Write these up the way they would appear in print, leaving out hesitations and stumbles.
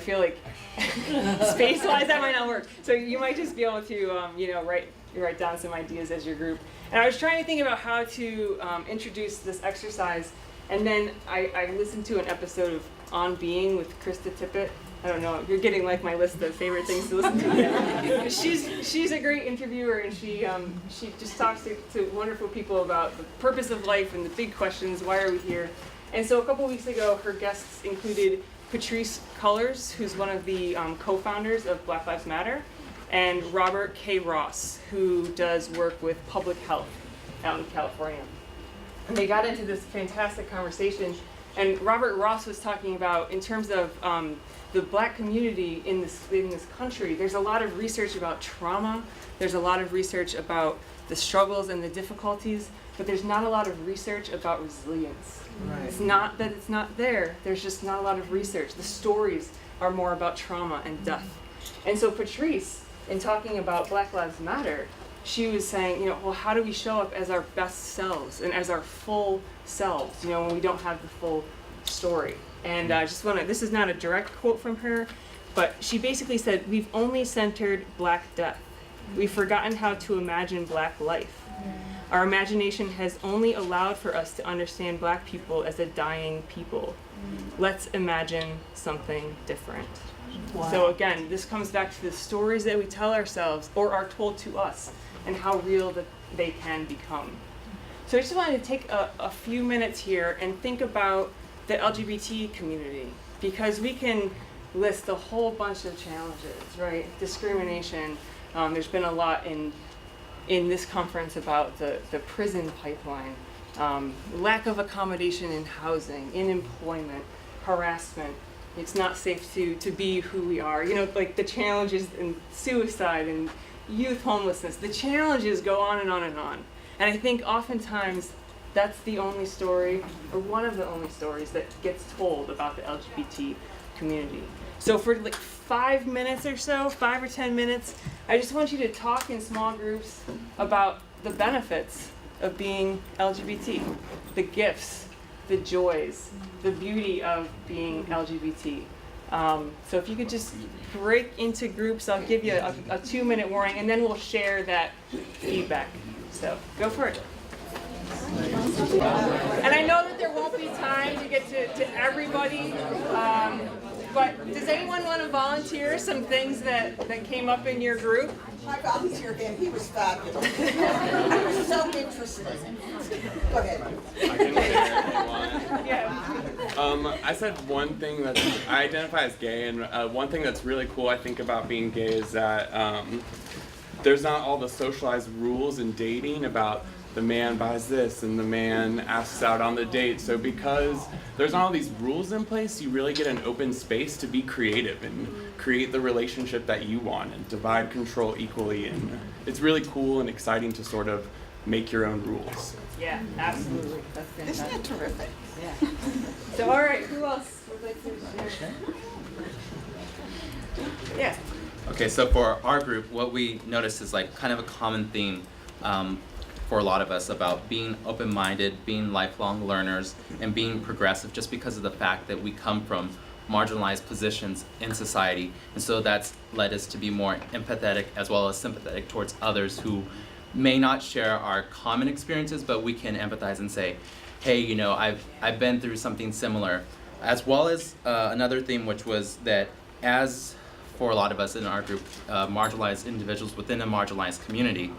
I feel like space-wise that might not work. So you might just be able to, write down some ideas as your group. And I was trying to think about how to introduce this exercise, and then I listened to an episode of On Being with Krista Tippett. I don't know, you're getting like my list of favorite things to listen to. She's a great interviewer, and she just talks to wonderful people about the purpose of life and the big questions, why are we here? And so a couple weeks ago, her guests included Patrisse Cullors, who's one of the co-founders of Black Lives Matter, and Robert K. Ross, who does work with public health out in California. And they got into this fantastic conversation, and Robert Ross was talking about, in terms of the Black community in this country, there's a lot of research about trauma, there's a lot of research about the struggles and the difficulties, but there's not a lot of research about resilience. Right. It's not that it's not there, there's just not a lot of research. The stories are more about trauma and death. And so Patrisse, in talking about Black Lives Matter, she was saying, well, how do we show up as our best selves and as our full selves, when we don't have the full story? And I just want to, this is not a direct quote from her, but she basically said, we've only centered Black death. We've forgotten how to imagine Black life. Our imagination has only allowed for us to understand Black people as a dying people. Let's imagine something different. Wow. So again, this comes back to the stories that we tell ourselves or are told to us and how real that they can become. So I just wanted to take a few minutes here and think about the LGBT community, because we can list a whole bunch of challenges, right? Discrimination. There's been a lot in this conference about the prison pipeline, lack of accommodation in housing, in employment, harassment. It's not safe to be who we are. Like the challenges in suicide and youth homelessness. The challenges go on and on and on. And I think oftentimes that's the only story, or one of the only stories that gets told about the LGBT community. So for like 5 minutes or so, 5 or 10 minutes, I just want you to talk in small groups about the benefits of being LGBT, the gifts, the joys, the beauty of being LGBT. So if you could just break into groups, I'll give you a 2-minute warning, and then we'll share that feedback. So go for it. And I know that there won't be time to get to everybody, but does anyone want to volunteer some things that came up in your group? I volunteered him. He was fabulous. I was so interested. Go ahead. I can share if you want. Yeah. I said one thing that I identify as gay, and one thing that's really cool I think about being gay is that there's not all the socialized rules in dating about the man buys this and the man asks out on the date. So because there's not all these rules in place, you really get an open space to be creative and create the relationship that you want and divide control equally. And it's really cool and exciting to sort of make your own rules. Yeah, absolutely. That's fantastic. Isn't it terrific? Yeah. So all right, who else would like to share? Yeah. Okay, so for our group, what we noticed is like kind of a common theme for a lot of us about being open-minded, being lifelong learners, and being progressive just because of the fact that we come from marginalized positions in society. And so that's led us to be more empathetic as well as sympathetic towards others who may not share our common experiences, but we can empathize and say, hey, I've been through something similar. As well as another theme, which was that as for a lot of us in our group, marginalized individuals within a marginalized community,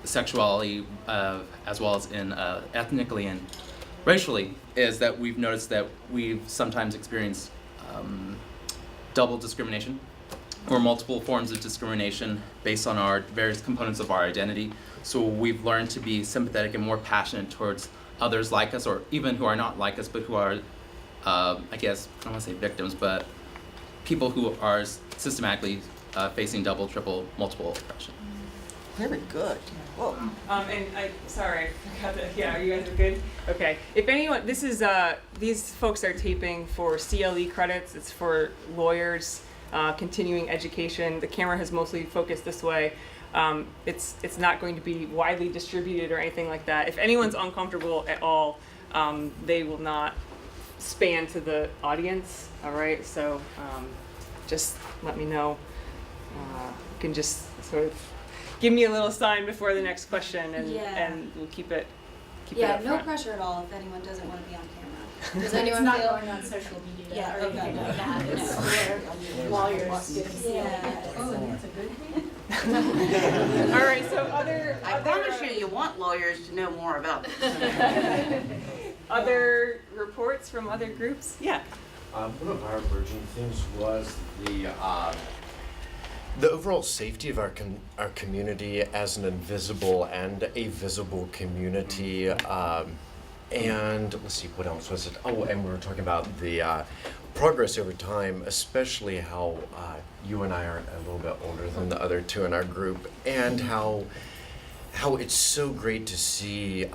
sexuality as well as in ethnically and racially, is that we've noticed that we've sometimes experienced double discrimination or multiple forms of discrimination based on our various components of our identity. So we've learned to be sympathetic and more passionate towards others like us, or even who are not like us, but who are, I guess, I don't want to say victims, but people who are systematically facing double, triple, multiple oppression. Very good. Whoa. Sorry, I forgot that. Yeah, you guys are good? Okay. If anyone, this is, these folks are taping for CLE credits. It's for lawyers, continuing education. The camera has mostly focused this way. It's not going to be widely distributed or anything like that. If anyone's uncomfortable at all, they will not span to the audience. All right, so just let me know. You can just sort of give me a little sign before the next question, and we'll keep it up no front. pressure at all if anyone doesn't want to be on camera. Does It's anyone not feel? going on social media Yeah, or okay. anything like that. It's No. where lawyers get to see Yeah. it. Oh, that's a good thing. All right, so other I promise you want lawyers to know more about this. other reports from other groups? Yeah. One of our emerging things was the overall safety of our community as an invisible and a visible community. And let's see, what else was it? Oh, and we were talking about the progress over time, especially how you and I are a little bit older than the other two in our group, and how it's so great to see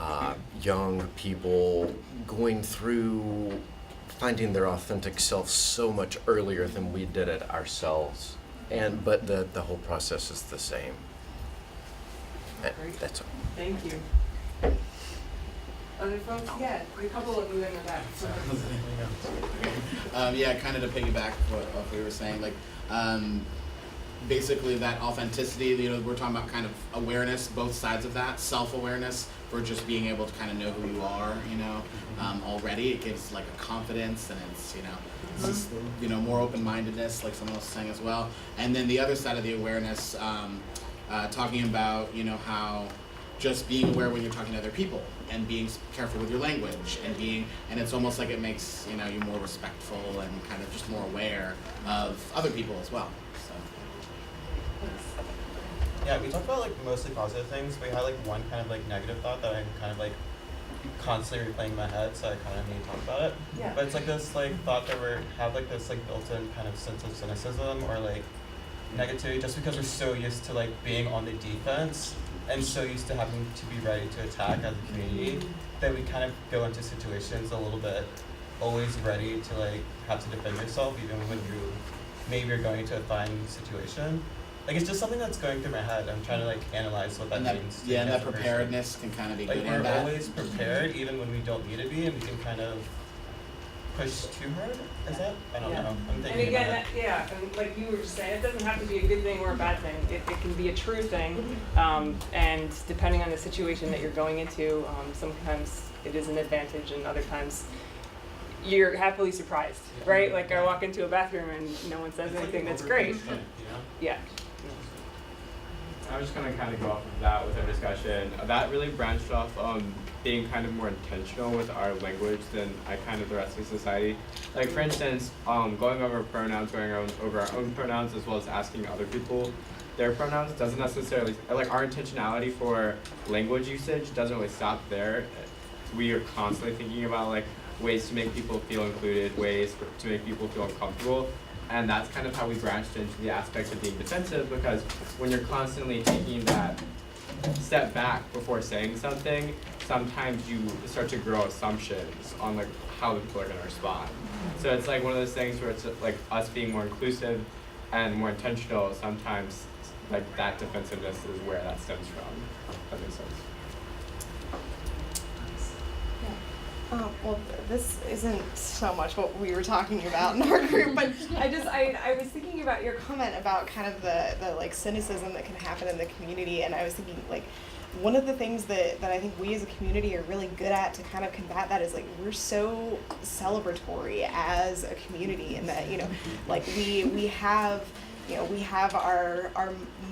young people going through finding their authentic self so much earlier than we did it ourselves. But the whole process is the same. That's all. Thank you. Other folks? Yeah, a couple of you in the back. Yeah, kind of to piggyback what we were saying, like basically that authenticity, you know, we're talking about kind of awareness, both sides of that, self-awareness for just being able to kind of know who you are, you know, already. It gives like a confidence, and it's, you know, it's just, you know, more open-mindedness, like someone else was saying as well. And then the other side of the awareness, talking about, you know, how just being aware when you're talking to other people and being careful with your language and it's almost like it makes, you know, you more respectful and kind of just more aware of other people as well. So yeah, we talked about like mostly positive things, but we had like one kind of like negative thought that I'm kind of like constantly replaying in my head, so I kind of need to talk about it. Yeah. But it's like this like thought that we have like this like built-in kind of sense of cynicism or like negativity, just because we're so used to like being on the defense and so used to having to be ready to attack as a community, that we kind of go into situations a little bit always ready to like have to defend yourself even when you maybe you're going into a fine situation. Like it's just something that's going through my head. I'm trying to like analyze what that means. yeah, and that preparedness can kind of be like good we're in that. always prepared even when we don't need to be, and we can kind of push too hard. Is that? I don't know. I'm And thinking again, about it. and like you were just saying, it doesn't have to be a good thing or a bad thing. It can be a true thing, and depending on the situation that you're going into, sometimes it is an advantage, and other times you're happily surprised, right? Like I walk into a bathroom and no one says anything. That's great. Yeah. I was just going to kind of go off of that with our discussion. That really branched off being kind of more intentional with our language than the rest of society. Like for instance, going over pronouns, over our own pronouns, as well as asking other people their pronouns doesn't necessarily, like our intentionality for language usage doesn't really stop there. We are constantly thinking about like ways to make people feel included, ways to make people feel uncomfortable. And that's kind of how we branched into the aspect of being defensive, because when you're constantly taking that step back before saying something, sometimes you start to grow assumptions on like how the people are going to respond. So it's like one of those things where it's like us being more inclusive and more intentional, sometimes like that defensiveness is where that stems from. If that makes sense. Well, this isn't so much what we were talking about in our group, but I was thinking about your comment about kind of the like cynicism that can happen in the community, and I was thinking like one of the things that I think we as a community are really good at to kind of combat that is like we're so celebratory as a community, and that, you know, like we have our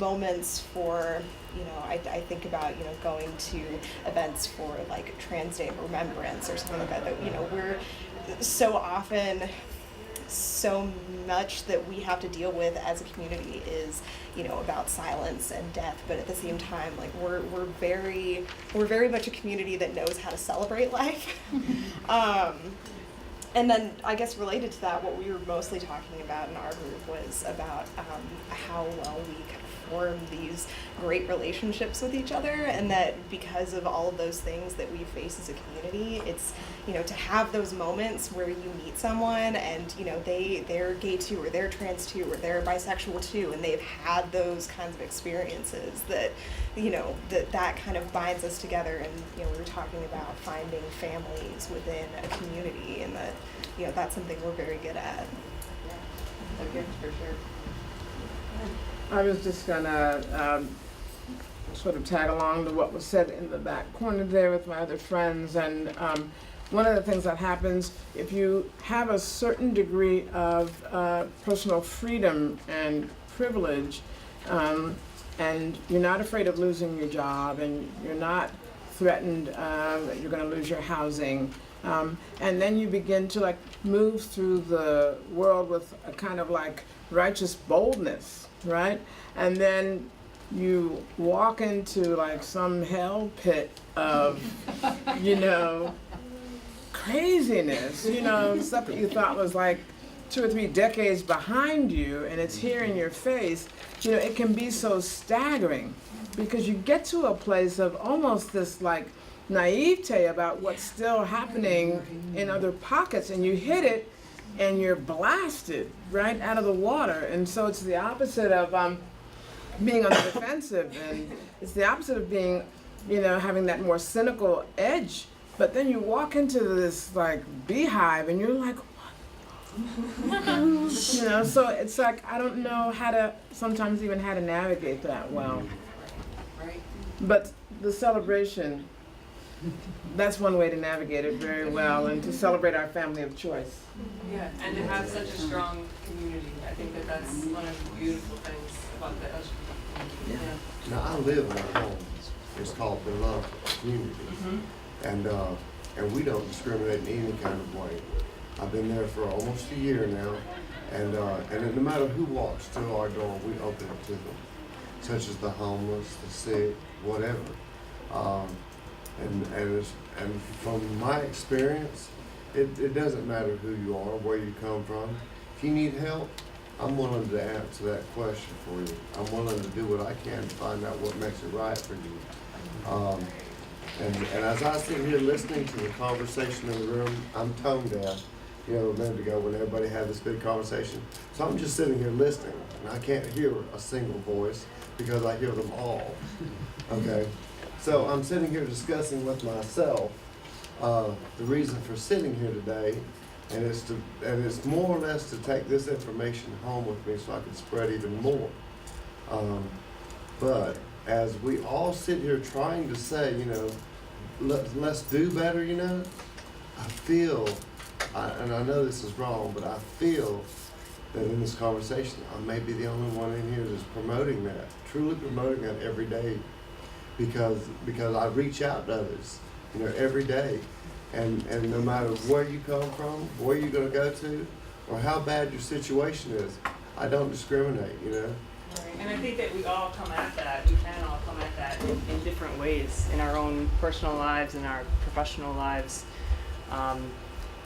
moments for, you know, I think about, you know, going to events for like Trans Day of Remembrance or something like that, you know, we're so often, so much that we have to deal with as a community is, you know, about silence and death, but at the same time, like we're very much a community that knows how to celebrate life. And then I guess related to that, what we were mostly talking about in our group was about how well we kind of form these great relationships with each other, and that because of all of those things that we face as a community, it's, you know, to have those moments where you meet someone and, you know, they're gay too, or they're trans too, or they're bisexual too, and they've had those kinds of experiences that, you know, that kind of binds us together. And, you know, we were talking about finding families within a community, and that you know, that's something we're very good at. Okay, for sure. I was just gonna sort of tag along to what was said in the back corner there with my other friends. And one of the things that happens if you have a certain degree of personal freedom and privilege, and you're not afraid of losing your job, and you're not threatened that you're going to lose your housing, and then you begin to like move through the world with a kind of like righteous boldness, right? And then you walk into like some hell pit of, you know, craziness, you know, stuff that you thought was like 2 or 3 decades behind you, and it's here in your face. You know, it can be so staggering because you get to a place of almost this like naivete about what's still happening in other pockets, and you hit it and you're blasted right out of the water. And so it's the opposite of being on the defensive, and it's the opposite of being, you know, having that more cynical edge. But then you walk into this like beehive and you're like, you know, so it's like I don't know how to sometimes even how to navigate that well. Right. But the celebration, that's one way to navigate it very well, and to celebrate our family of choice. Yeah, and to have such a strong community. I think that that's one of the beautiful things about the LGBT. Yeah. Now, I live in a home. It's called Beloved Community. And we don't discriminate in any kind of way. I've been there for almost a year now, and no matter who walks through our door, we open it to them, such as the homeless, the sick, whatever. And from my experience, it doesn't matter who you are, where you come from. If you need help, I'm willing to answer that question for you. I'm willing to do what I can to find out what makes it right for you. And as I sit here listening to the conversation in the room, I'm tone deaf. You know, a minute ago when everybody had this big conversation. So I'm just sitting here listening, and I can't hear a single voice because I hear them all. Okay? So I'm sitting here discussing with myself the reason for sitting here today, and it's more or less to take this information home with me so I can spread even more. But as we all sit here trying to say, you know, let's do better, you know, I feel, and I know this is wrong, but I feel that in this conversation, I may be the only one in here that's promoting that, truly promoting that every day, because I reach out to others, you know, every day, and no matter where you come from, where you're going to go to, or how bad your situation is, I don't discriminate, you know. And I think that we all come at that. We can all come at that in different ways in our own personal lives and our professional lives.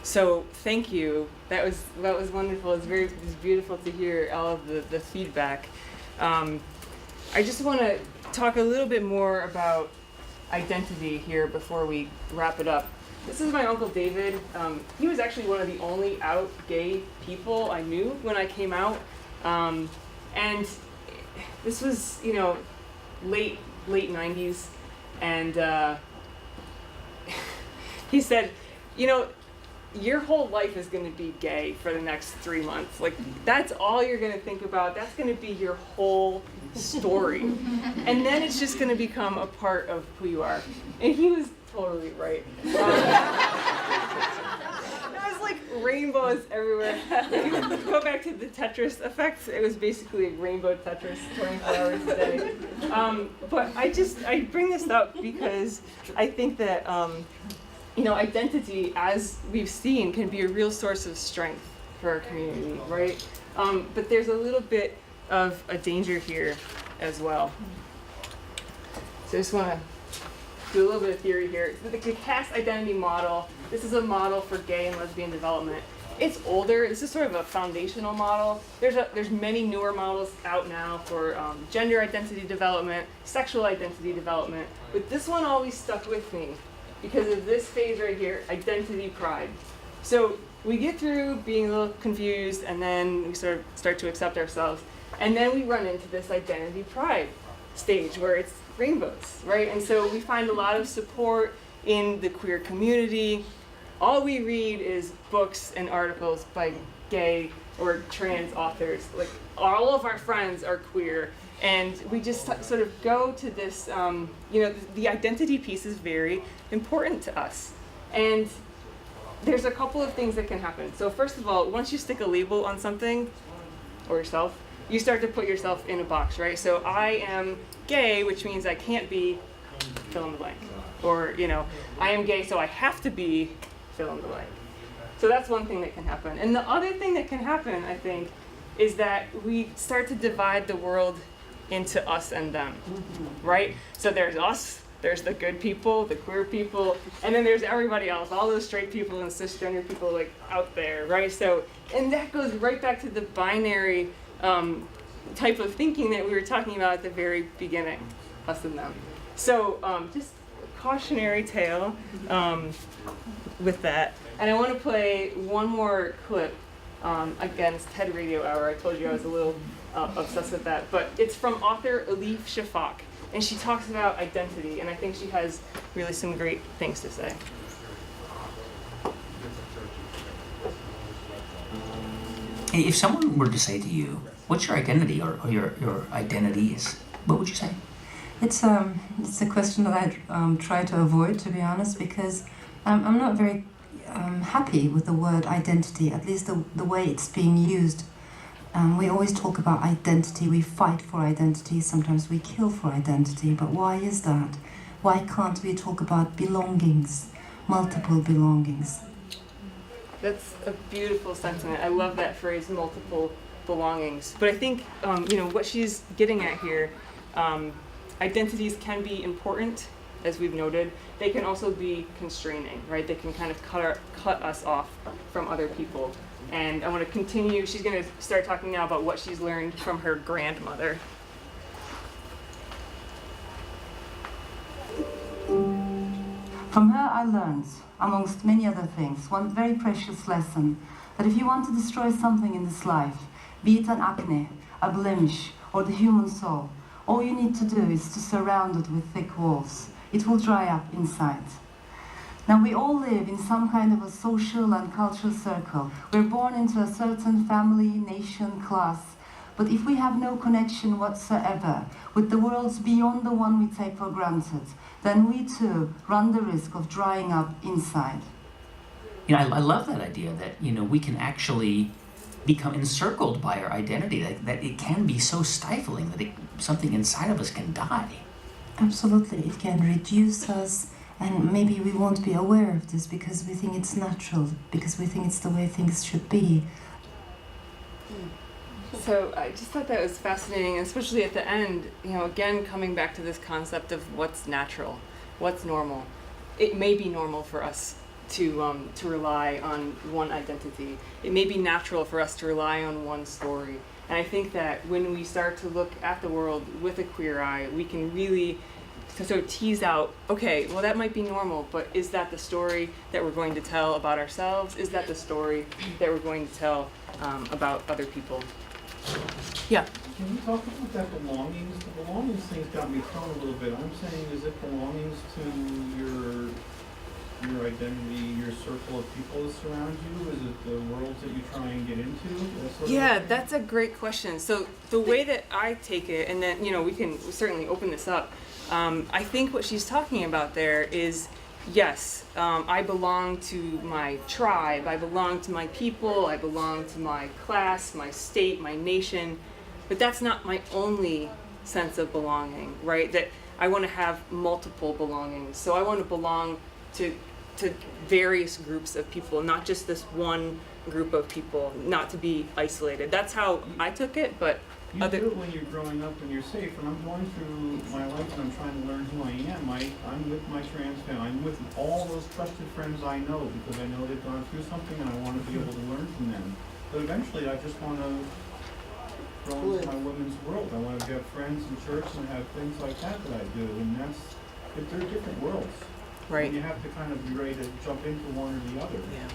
So thank you. That was wonderful. It's beautiful to hear all of the feedback. I just want to talk a little bit more about identity here before we wrap it up. This is my Uncle David. He was actually one of the only out gay people I knew when I came out. And this was, you know, late 90s, and he said, you know, your whole life is going to be gay for the next 3 months. Like, that's all you're going to think about. That's going to be your whole story. And then it's just going to become a part of who you are. And he was totally right. There was like rainbows everywhere. If you go back to the Tetris effect, it was basically a rainbow Tetris 24 hours a day. But I bring this up because I think that, you know, identity, as we've seen, can be a real source of strength for our community, right? But there's a little bit of a danger here as well. So I just want to do a little bit of theory here. The cast identity model, this is a model for gay and lesbian development. It's older. This is sort of a foundational model. There's many newer models out now for gender identity development, sexual identity development, but this one always stuck with me because of this phase right here, identity pride. So we get through being a little confused, and then we sort of start to accept ourselves, and then we run into this identity pride stage where it's rainbows, right? And so we find a lot of support in the queer community. all we read is books and articles by gay or trans authors. Like all of our friends are queer, and we just sort of go to this, the identity piece is very important to us. And there's a couple of things that can happen. So first of all, once you stick a label on something, or yourself, you start to put yourself in a box, right? So I am gay, which means I can't be fill in the blank. Or, I am gay, so I have to be fill in the blank. So that's one thing that can happen. And the other thing that can happen, I think, is that we start to divide the world into us and them, right? So there's us, there's the good people, the queer people, and then there's everybody else, all those straight people and cisgender people like out there, right? So, and that goes right back to the binary type of thinking that we were talking about at the very beginning, us and them. So just a cautionary tale with that. And I want to play one more clip. Again, it's TED Radio Hour. I told you I was a little obsessed with that. But it's from author Elif Shafak. And she talks about identity. And I think she has really some great things to say. If someone were to say to you, what's your identity or your identities, what would you say? It's a question that I try to avoid, to be honest, because I'm not very happy with the word identity, at least the way it's being used. We always talk about identity, we fight for identity, sometimes we kill for identity, but why is that? Why can't we talk about belongings, multiple belongings? That's a beautiful sentiment. I love that phrase, multiple belongings. But I think, what she's getting at here, identities can be important, as we've noted. They can also be constraining, right? They can kind of cut us off from other people. And I want to continue. She's going to start talking now about what she's learned from her grandmother. From her I learned, amongst many other things, one very precious lesson, that if you want to destroy something in this life, be it an acne, a blemish, or the human soul, all you need to do is to surround it with thick walls. It will dry up inside. Now we all live in some kind of a social and cultural circle. We're born into a certain family, nation, class. But if we have no connection whatsoever with the worlds beyond the one we take for granted, then we too run the risk of drying up inside. I love that idea that, we can actually become encircled by our identity, that it can be so stifling that something inside of us can die. Absolutely, it can reduce us, and maybe we won't be aware of this because we think it's natural, because we think it's the way things should be. So I just thought that was fascinating, especially at the end, again, coming back to this concept of what's natural, what's normal. It may be normal for us to rely on one identity. It may be natural for us to rely on one story. And I think that when we start to look at the world with a queer eye, we can really sort of tease out, okay, well that might be normal, but is that the story that we're going to tell about ourselves? Is that the story that we're going to tell about other people? Yeah. Can you talk about that belongings? The belongings thing's got me thrown a little bit. I'm saying, is it belongings to your identity, your circle of people that surround you? Is it the worlds that you try and get into? Yeah, that's a great question. So the way that I take it, and then we can certainly open this up. I think what she's talking about there is, yes, I belong to my tribe, I belong to my people, I belong to my class, my state, my nation, but that's not my only sense of belonging, right? That I want to have multiple belongings. So I want to belong to various groups of people, not just this one group of people, not to be isolated. That's how I took it, but you do it when you're growing up and you're safe, and I'm going through my life and I'm trying to learn who I am. I'm with my trans family. I'm with all those trusted friends I know because I know they've gone through something and I want to be able to learn from them. But eventually I just want to grow into my women's world. I want to have friends in church and have things like that I do, and they're different worlds. Right. And you have to kind of be ready to jump into one or the other. Yeah.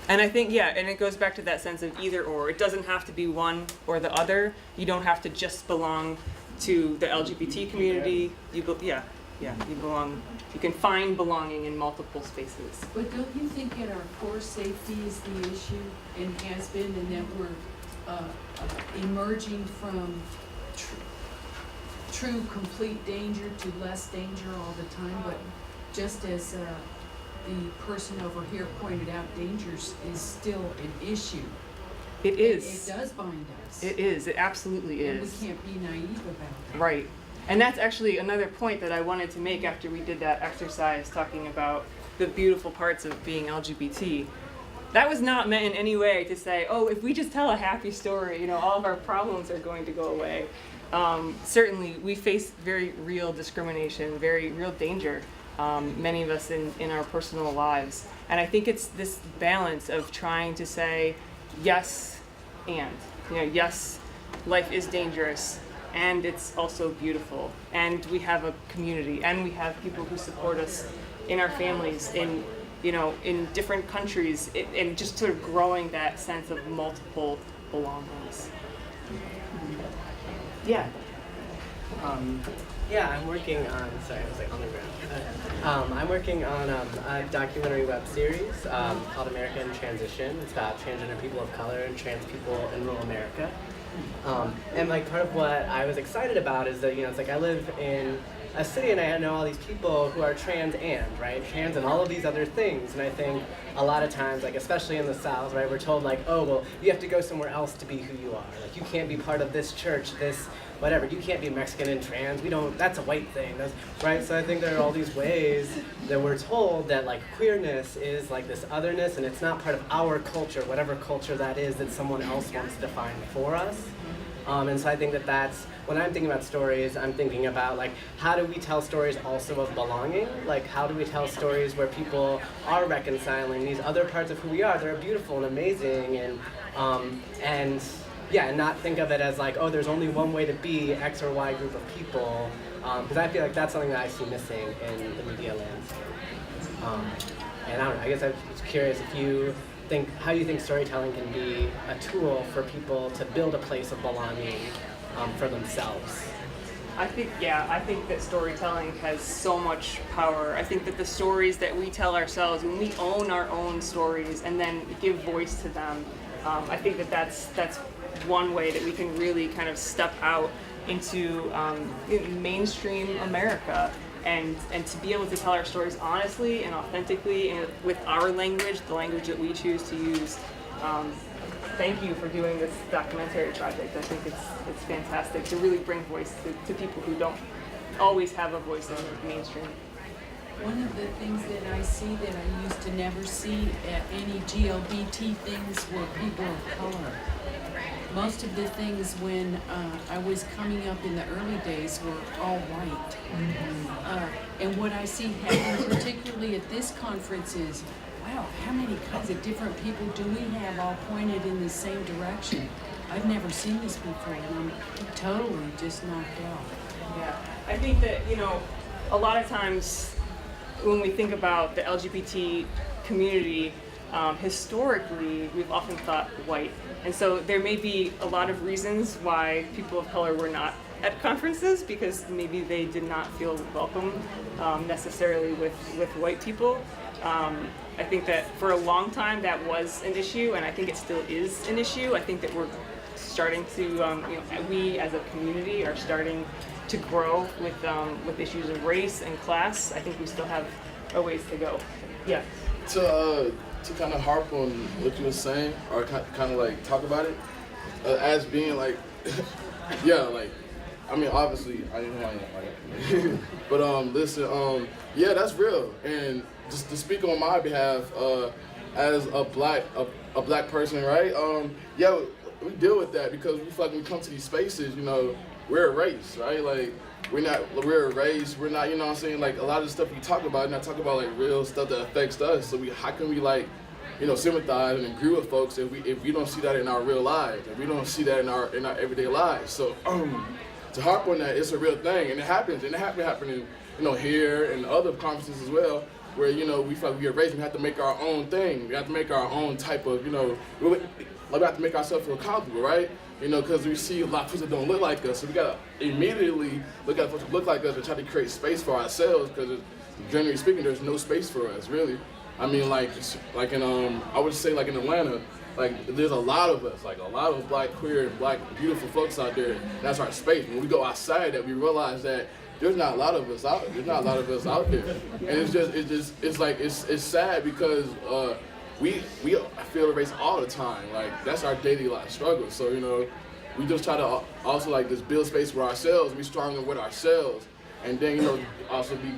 And I think, and it goes back to that sense of either or. It doesn't have to be one or the other. You don't have to just belong to the LGBT community. Yeah, you belong. You can find belonging in multiple spaces. But don't you think at our core safety is the issue and has been, and that we're emerging from true complete danger to less danger all the time? But just as the person over here pointed out, dangers is still an issue. It is. It does bind us. It is. It absolutely And is. we can't be naive about that. Right. And that's actually another point that I wanted to make after we did that exercise talking about the beautiful parts of being LGBT. That was not meant in any way to say, oh, if we just tell a happy story, you know, all of our problems are going to go away. Certainly, we face very real discrimination, very real danger, many of us in our personal lives. And I think it's this balance of trying to say, yes, and, you know, yes, life is dangerous, and it's also beautiful, and we have a community, and we have people who support us in our families, in, you know, in different countries, and just sort of growing that sense of multiple belongings. Yeah. Yeah, I'm working on, sorry, I was like on the ground. I'm working on a documentary web series called America in Transition. It's about transgender people of color and trans people in rural America. And like part of what I was excited about is that, you know, it's like I live in a city and I know all these people who are trans and, right? Trans and all of these other things. And I think a lot of times, like especially in the South, right, we're told like, oh, well, you have to go somewhere else to be who you are. Like you can't be part of this church, this whatever. You can't be Mexican and trans. We don't, that's a white thing, that's, right? So I think there are all these ways that we're told that like queerness is like this otherness and it's not part of our culture, whatever culture that is that someone else wants to define for us. And so I think that that's, when I'm thinking about stories, I'm thinking about like, how do we tell stories also of belonging? Like, how do we tell stories where people are reconciling these other parts of who we are that are beautiful and amazing and yeah, and not think of it as like, oh, there's only one way to be X or Y group of people, because I feel like that's something that I see missing in the media landscape. And I don't know, I guess I was curious if you think, how you think storytelling can be a tool for people to build a place of belonging for themselves. I think that storytelling has so much power. I think that the stories that we tell ourselves, when we own our own stories and then give voice to them, I think that that's one way that we can really kind of step out into mainstream America and to be able to tell our stories honestly and authentically and with our language, the language that we choose to use. Thank you for doing this documentary project. I think it's fantastic to really bring voice to people who don't always have a voice in the mainstream. One of the things that I see that I used to never see at any GLBT things were people of color. Most of the things when I was coming up in the early days were all white. And what I see happening, particularly at this conference, is, wow, how many kinds of different people do we have all pointed in the same direction? I've never seen this before, and I'm totally just knocked out. Yeah, I think that, you know, a lot of times when we think about the LGBT community, historically, we've often thought white. And so there may be a lot of reasons why people of color were not at conferences, because maybe they did not feel welcome necessarily with white people. I think that for a long time that was an issue, and I think it still is an issue. I think that we're starting to, you know, we as a community are starting to grow with issues of race and class. I think we still have a ways to go. Yeah. To kind of harp on what you were saying, or kind of like talk about it, as being like, yeah, like, I mean, obviously, I didn't know I am, like, but listen, yeah, that's real, and just to speak on my behalf, as a black person, right? Yeah, we deal with that because we feel like when we come to these spaces, you know, we're a race, right? Like, we're a race, we're not, you know what I'm saying? Like, a lot of the stuff we talk about, not talk about like real stuff that affects us. So how can we like, you know, sympathize and agree with folks if we don't see that in our real lives, if we don't see that in our everyday lives? So to harp on that, it's a real thing, and it happens, and it happening, you know, here and other conferences as well, where, you know, we feel like we're a race, we have to make our own thing, we have to make our own type of, you know, we have to make ourselves feel comfortable, right? You know, because we see a lot of folks that don't look like us, so we gotta immediately look at folks who look like us and try to create space for ourselves. Because generally speaking, there's no space for us, really. I mean, like in I would say like in Atlanta, like there's a lot of us, like a lot of black, queer, black, beautiful folks out there. That's our space. When we go outside, that we realize that there's not a lot of us out. There's not a lot of us out there, and it's sad because we feel erased all the time. Like that's our daily life struggle. So you know, we just try to also like just build space for ourselves, be stronger with ourselves, and then you know also be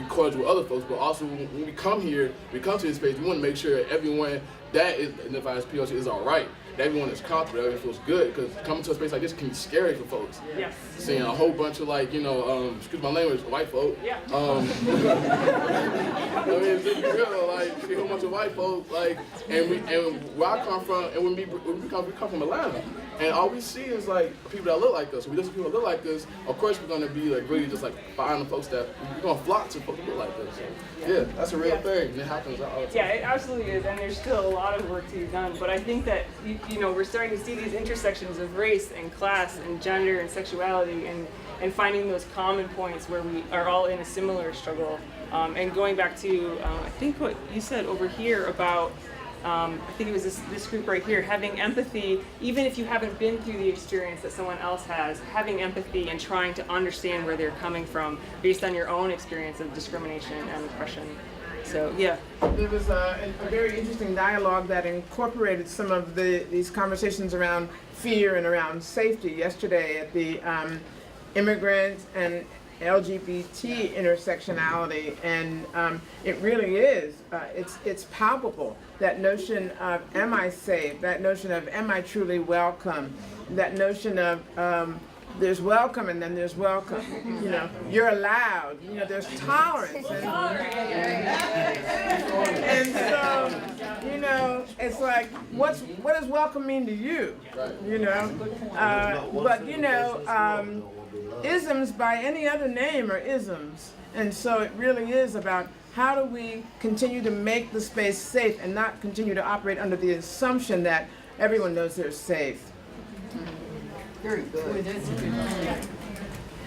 cordial with other folks. But also when we come here, we come to this space, we want to make sure everyone that is identified as POC is all right. That everyone is comfortable, everyone feels good, because coming to a space like this can be scary for folks. Yes. Seeing a whole bunch of like, you know, excuse my language, white folk. Yeah. I mean, it's real, like, see a whole bunch of white folks, like, and where I come from, and when we come from Atlanta, and all we see is like people that look like us. When we listen to people that look like us, of course we're gonna be like really just like finding folks that we're gonna flock to folks that look like us. So, yeah, that's a real thing, and it happens all the time. Yeah, it absolutely is, and there's still a lot of work to be done. But I think that you know we're starting to see these intersections of race and class and gender and sexuality, and finding those common points where we are all in a similar struggle. And going back to I think what you said over here about. I think it was this group right here, having empathy, even if you haven't been through the experience that someone else has, having empathy and trying to understand where they're coming from based on your own experience of discrimination and oppression. So, yeah. There was a very interesting dialogue that incorporated some of these conversations around fear and around safety yesterday at the immigrant and LGBT intersectionality, and it really is, it's palpable. That notion of am I safe, that notion of am I truly welcome, that notion of there's welcome and then there's welcome, you know, you're allowed, you know, there's tolerance. And so, you know, it's like, what does welcome mean to you, you know? But, you know, isms by any other name are isms. And so it really is about how do we continue to make the space safe and not continue to operate under the assumption that everyone knows they're safe. Very good.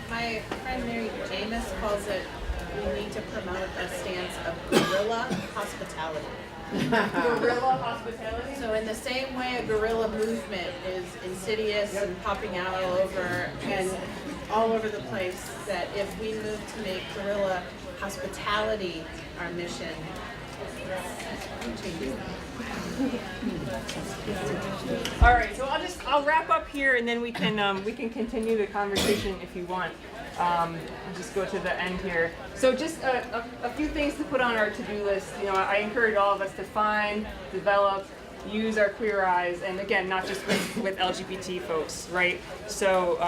My friend Mary Jamis calls it, we need to promote a stance of guerrilla hospitality. Guerrilla hospitality? So in the same way a guerrilla movement is insidious and popping out all over the place, that if we move to make guerrilla hospitality our mission, All right, so I'll wrap up here, and then we can continue the conversation if you want. I'll just go to the end here. So just a few things to put on our to-do list. You know, I encourage all of us to find, develop, use our queer eyes, and again, not just with LGBT folks, right? So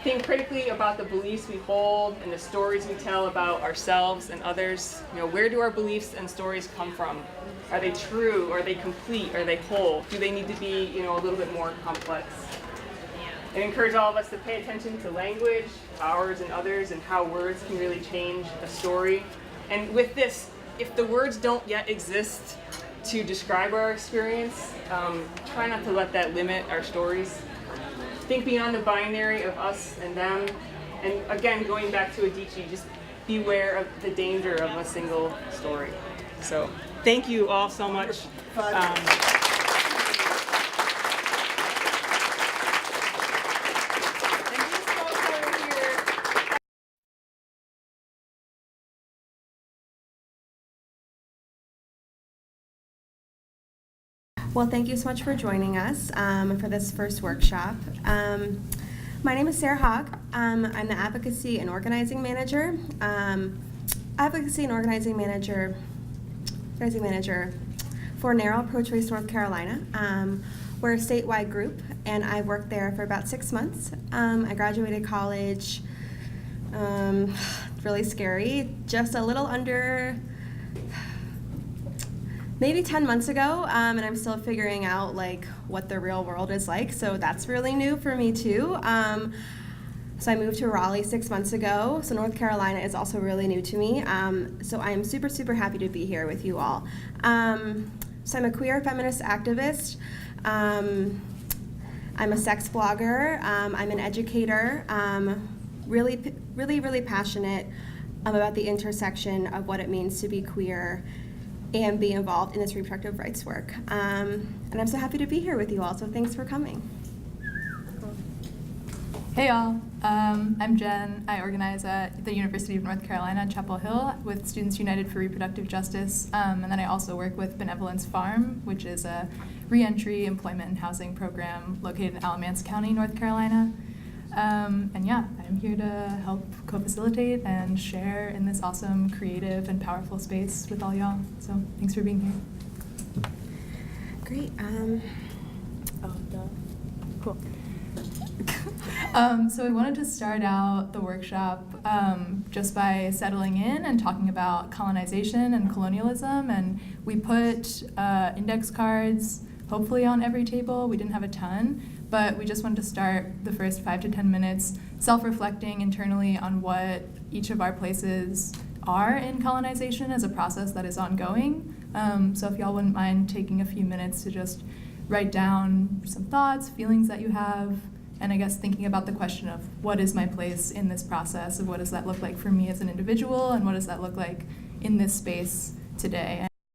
think critically about the beliefs we hold and the stories we tell about ourselves and others. You know, where do our beliefs and stories come from? Are they true? Are they complete? Are they whole? Do they need to be, you know, a little bit more complex? And encourage all of us to pay attention to language, ours and others, and how words can really change a story. And with this, if the words don't yet exist to describe our experience, try not to let that limit our stories. Think beyond the binary of us and them. And again, going back to Adichie, just beware of the danger of a single story. So thank you all so much. Well, thank you so much for joining us for this first workshop. My name is Sarah Hogg. I'm the Advocacy and Organizing Manager. For Narrow Pro-Choice North Carolina. We're a statewide group, and I worked there for about 6 months. I graduated college, really scary, just a little under maybe 10 months ago, and I'm still figuring out like what the real world is like, so that's really new for me too. So I moved to Raleigh 6 months ago, so North Carolina is also really new to me, so I am super, super happy to be here with you all. So I'm a queer feminist activist. I'm a sex blogger. I'm an educator. Really passionate about the intersection of what it means to be queer and be involved in this reproductive rights work. And I'm so happy to be here with you all, so thanks for coming. Hey y'all, I'm Jen. I organize at the University of North Carolina, Chapel Hill with Students United for Reproductive Justice. And then I also work with Benevolence Farm, which is a reentry employment and housing program located in Alamance County, North Carolina. And yeah, I'm here to help co-facilitate and share in this awesome, creative, and powerful space with all y'all. So thanks for being here. Great. Cool. So I wanted to start out the workshop just by settling in and talking about colonization and colonialism. And we put index cards, hopefully on every table. We didn't have a ton, but we just wanted to start the first 5 to 10 minutes self-reflecting internally on what each of our places are in colonization as a process that is ongoing. So if y'all wouldn't mind taking a few minutes to just write down some thoughts, feelings that you have, and I guess thinking about the question of what is my place in this process, of what does that look like for me as an individual, and what does that look like in this space today.